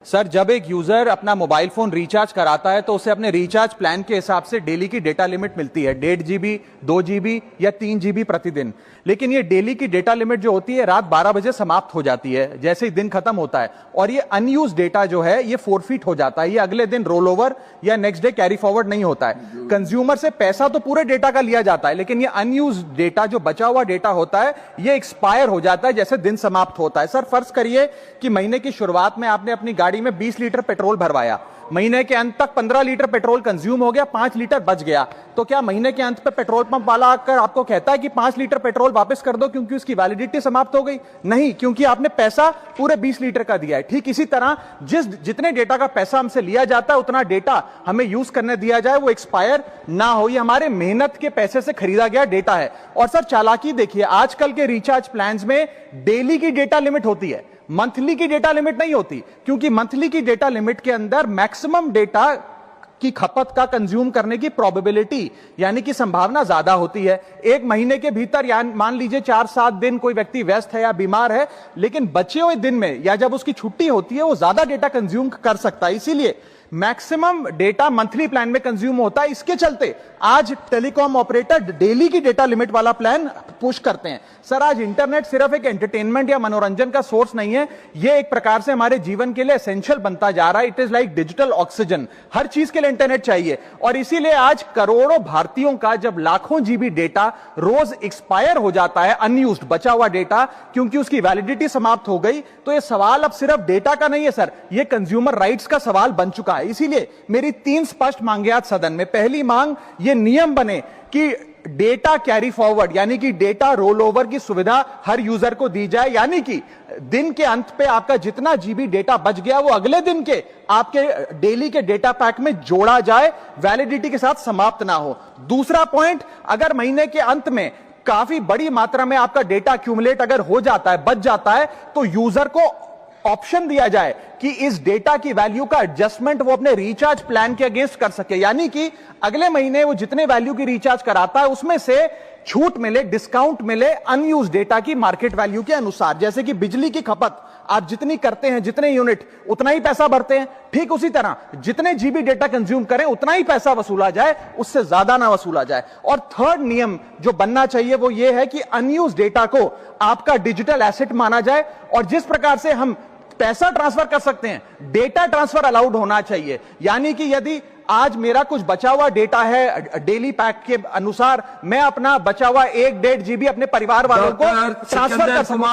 Sir, जब एक user अपना मोबाइल फोन रिचार्ज कराता है तो उसे अपने रिचार्ज प्लान के हिसाब से डेली की डेटा लिमिट मिलती है, 1.5 GB, 2 GB या 3 GB प्रतिदिन। लेकिन ये डेली की डेटा लिमिट जो होती है रात 12 बजे समाप्त हो जाती है, जैसे ही दिन खत्म होता है, और ये अनयूज डेटा जो है ये फोरफिट हो जाता है, ये अगले दिन रोल ओवर या नेक्स्ट डे कैरी फॉरवर्ड नहीं होता है। कंज्यूमर से पैसा तो पूरे डेटा का लिया जाता है, लेकिन ये अनयूज डेटा, जो बचा हुआ डेटा होता है, ये एक्सपायर हो जाता है जैसे दिन समाप्त होता है। सर, फर्ज करिए कि महीने की शुरुआत में आपने अपनी गाड़ी में 20 लीटर पेट्रोल भरवाया, महीने के अंत तक 15 लीटर पेट्रोल कंज्यूम हो गया, 5 लीटर बच गया, तो क्या महीने के अंत पे पेट्रोल पंप वाला आकर आपको कहता है कि 5 लीटर पेट्रोल वापस कर दो क्योंकि उसकी वैलिडिटी समाप्त हो गई? नहीं, क्योंकि आपने पैसा पूरे 20 लीटर का दिया है। ठीक इसी तरह जितने डेटा का पैसा हमसे लिया जाता है उतना डेटा हमें यूज करने दिया जाए, वो एक्सपायर ना हो। ये हमारे मेहनत के पैसे से खरीदा गया डेटा है। और सर, चालाकी देखिए, आजकल के रिचार्ज प्लान्स में डेली की डेटा लिमिट होती है, मंथली की डेटा लिमिट नहीं होती, क्योंकि मंथली की डेटा लिमिट के अंदर मैक्सिमम डेटा की खपत का कंज्यूम करने की प्रोबेबिलिटी यानी कि संभावना ज्यादा होती है। एक महीने के भीतर या मान लीजिए 4-7 दिन कोई व्यक्ति व्यस्त है या बीमार है, लेकिन बचे हुए दिन में या जब उसकी छुट्टी होती है वो ज्यादा डेटा कंज्यूम कर सकता है, इसीलिए मैक्सिमम डेटा मंथली प्लान में कंज्यूम होता है। इसके चलते आज टेलीकॉम ऑपरेटर डेली की डेटा लिमिट वाला प्लान पुश करते हैं। सर, आज इंटरनेट सिर्फ एक एंटरटेनमेंट या मनोरंजन का सोर्स नहीं है, यह एक प्रकार से हमारे जीवन के लिए एसेंशियल बनता जा रहा है। It is like digital oxygen, हर चीज के लिए इंटरनेट चाहिए। और इसीलिए आज करोड़ों भारतीयों का जब लाखों जीबी डेटा रोज एक्सपायर हो जाता है, अनयूज्ड बचा हुआ डेटा, क्योंकि उसकी वैलिडिटी समाप्त हो गई, तो यह सवाल अब सिर्फ डेटा का नहीं है सर, यह कंज्यूमर राइट्स का सवाल बन चुका है। इसीलिए मेरी 3 स्पष्ट मांगे आज सदन में। पहली मांग, ये नियम बने कि डेटा कैरी फॉरवर्ड यानी कि डेटा रोल ओवर की सुविधा हर यूजर को दी जाए, यानी कि दिन के अंत पे आपका जितना जीबी डेटा बच गया वो अगले दिन के आपके डेली के डेटा पैक में जोड़ा जाए, वैलिडिटी के साथ समाप्त ना हो। दूसरा पॉइंट, अगर महीने के अंत में काफी बड़ी मात्रा में आपका डेटा एक्यूमुलेट अगर हो जाता है, बच जाता है, तो यूजर को ऑप्शन दिया जाए कि इस डेटा की वैल्यू का एडजस्टमेंट वो अपने रिचार्ज प्लान के अगेंस्ट कर सके, यानी कि अगले महीने वो जितने वैल्यू की रिचार्ज कराता है उसमें से छूट मिले, डिस्काउंट मिले अनयूज डेटा की मार्केट वैल्यू के अनुसार। जैसे कि बिजली की खपत आप जितनी करते हैं, जितने यूनिट, उतना ही पैसा भरते हैं, ठीक उसी तरह जितने जीबी डेटा कंज्यूम करें उतना ही पैसा वसूला जाए, उससे ज्यादा ना वसूला जाए। और थर्ड नियम जो बनना चाहिए वो ये है कि अनयूज डेटा को आपका डिजिटल एसेट माना जाए, और जिस प्रकार से हम पैसा ट्रांसफर कर सकते हैं, डेटा ट्रांसफर अलाउड होना चाहिए। यानी कि यदि आज मेरा कुछ बचा हुआ डेटा है डेली पैक के अनुसार, मैं अपना बचा हुआ 1-1.5 GB अपने परिवार वालों को ट्रांसफर कर सकता हूं।